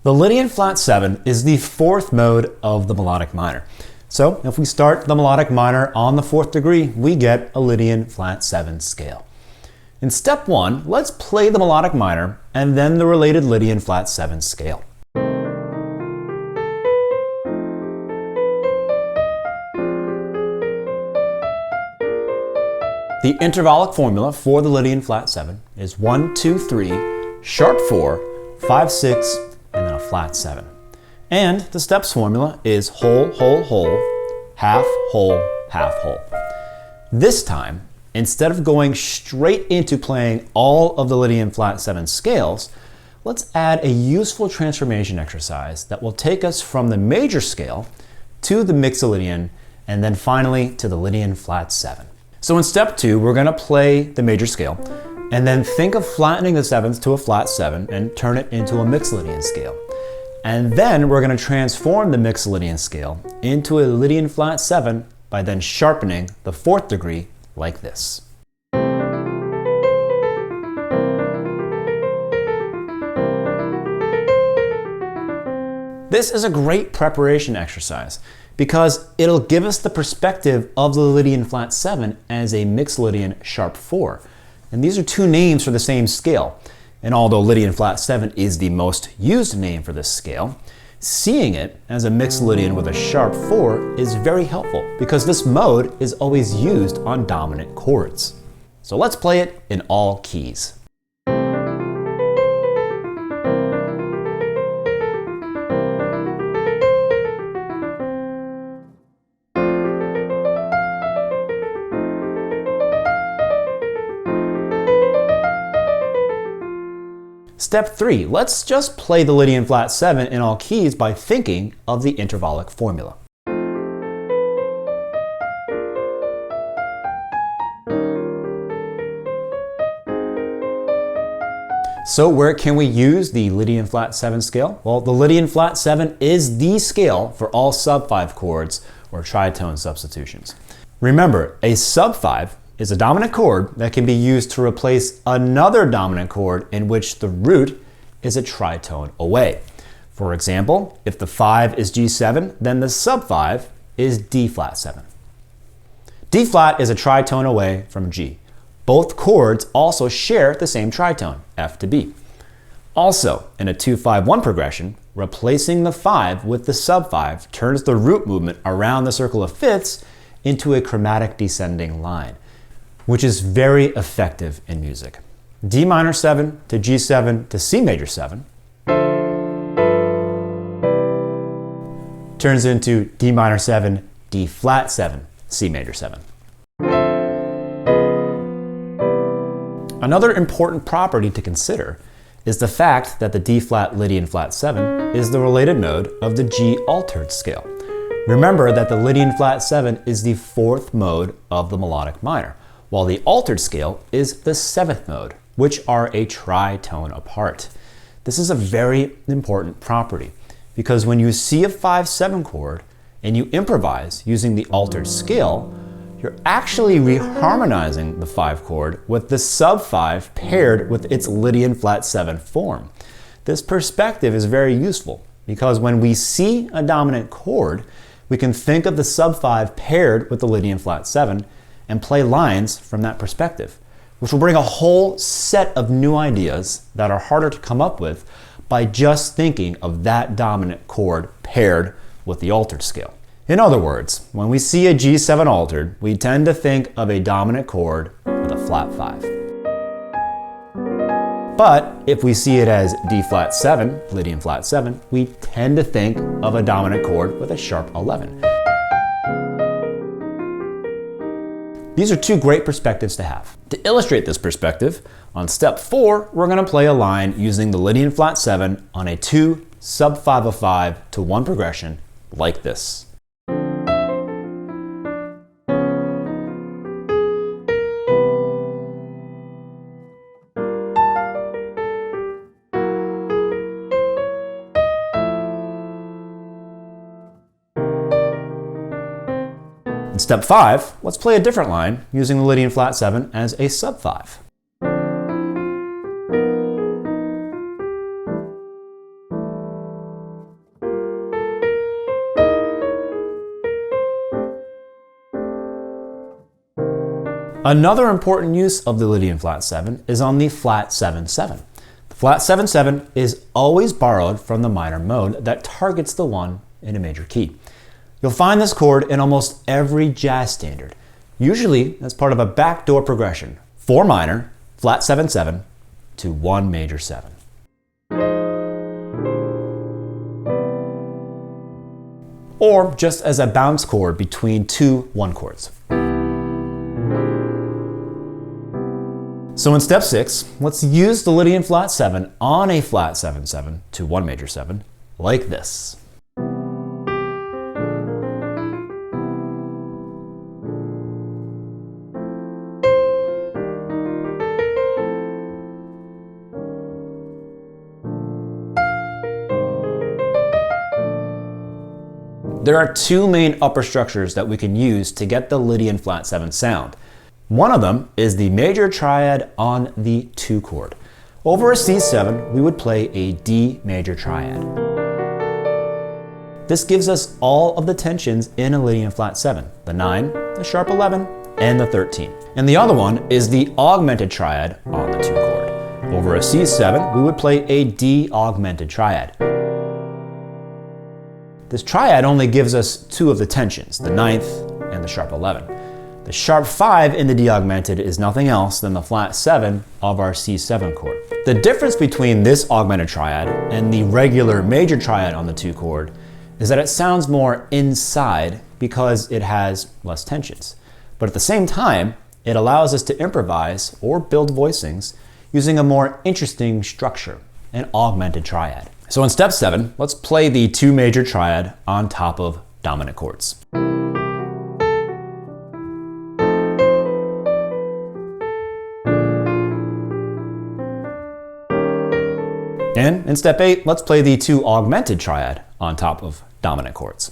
The Lydian flat 7 is the fourth mode of the melodic minor. So if we start the melodic minor on the fourth degree, we get a Lydian flat 7 scale. In step 1, let's play the melodic minor and then the related Lydian flat 7 scale. The intervallic formula for the Lydian flat 7 is 1, 2, 3, sharp 4, 5, 6, and then a flat 7. And the steps formula is whole, whole, whole, half, whole, half, whole. This time, instead of going straight into playing all of the Lydian flat 7 scales, let's add a useful transformation exercise that will take us from the major scale to the Mixolydian and then finally to the Lydian flat 7. So in step 2, we're going to play the major scale and then think of flattening the 7th to a flat 7 and turn it into a Mixolydian scale. And then we're going to transform the Mixolydian scale into a Lydian flat 7 by then sharpening the fourth degree like this. This is a great preparation exercise because it'll give us the perspective of the Lydian flat 7 as a Mixolydian sharp 4. And these are two names for the same scale. And although Lydian flat 7 is the most used name for this scale, seeing it as a Mixolydian with a sharp 4 is very helpful because this mode is always used on dominant chords. So let's play it in all keys. Step 3, let's just play the Lydian flat 7 in all keys by thinking of the intervallic formula. So where can we use the Lydian flat 7 scale? Well, the Lydian flat 7 is the scale for all sub 5 chords or tritone substitutions. Remember, a sub 5 is a dominant chord that can be used to replace another dominant chord in which the root is a tritone away. For example, if the 5 is G7, then the sub 5 is D flat 7. D flat is a tritone away from G. Both chords also share the same tritone, F to B. Also, in a 2-5-1 progression, replacing the 5 with the sub 5 turns the root movement around the circle of fifths into a chromatic descending line, which is very effective in music. D minor 7 to G7 to C major 7 turns into D minor 7, D flat 7, C major 7. Another important property to consider is the fact that the D flat Lydian flat 7 is the related mode of the G altered scale. Remember that the Lydian flat 7 is the fourth mode of the melodic minor, while the altered scale is the 7th mode, which are a tritone apart. This is a very important property because when you see a 5-7 chord and you improvise using the altered scale, you're actually reharmonizing the 5 chord with the sub 5 paired with its Lydian flat 7 form. This perspective is very useful because when we see a dominant chord, we can think of the sub 5 paired with the Lydian flat 7 and play lines from that perspective, which will bring a whole set of new ideas that are harder to come up with by just thinking of that dominant chord paired with the altered scale. In other words, when we see a G7 altered, we tend to think of a dominant chord with a flat 5. But if we see it as D flat 7, Lydian flat 7, we tend to think of a dominant chord with a sharp 11. These are two great perspectives to have. To illustrate this perspective, on step 4, we're going to play a line using the Lydian flat 7 on a 2 sub 505 to 1 progression like this. In step 5, let's play a different line using the Lydian flat 7 as a sub 5. Another important use of the Lydian flat 7 is on the flat 7/7. The flat 7/7 is always borrowed from the minor mode that targets the 1 in a major key. You'll find this chord in almost every jazz standard, usually as part of a backdoor progression, 4 minor, flat 7/7 to 1 major 7. Or just as a bounce chord between 2 1 chords. So in step 6, let's use the Lydian flat 7 on a flat 7/7 to 1 major 7, like this. There are 2 main upper structures that we can use to get the Lydian flat 7 sound. One of them is the major triad on the 2 chord. Over a C7, we would play a D major triad. This gives us all of the tensions in a Lydian flat 7, the 9, the sharp 11, and the 13. And the other one is the augmented triad on the 2 chord. Over a C7, we would play a D augmented triad. This triad only gives us 2 of the tensions, the 9th and the sharp 11. The sharp 5 in the D augmented is nothing else than the flat 7 of our C7 chord. The difference between this augmented triad and the regular major triad on the 2 chord is that it sounds more inside because it has less tensions. But at the same time, it allows us to improvise or build voicings using a more interesting structure, an augmented triad. So in step 7, let's play the 2 major triad on top of dominant chords. And in step 8, let's play the 2 augmented triad on top of dominant chords.